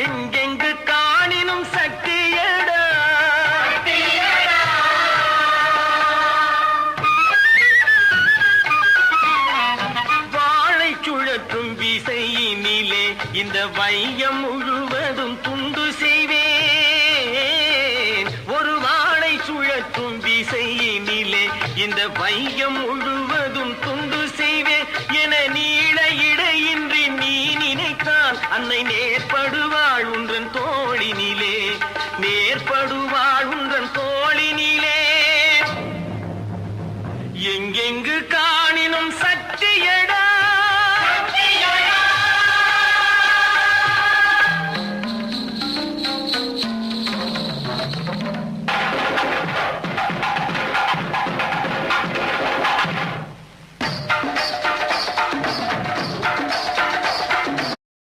எங்கெங்கு காணினும் சக்தியடா வாழை சுழற்றும் விசையினிலே இந்த வையம் முழுவதும் துண்டு செய்வேன். ஒரு வாழை சுழற்றும் விசையினிலே இந்த வையம் முழுவதும் துண்டு செய்வேன் என நீள இடையின்றி நீ நினைத்தால் அன்னை நேர்படுவாள் உன்றன் தோளினிலே நேர்படுவாள்.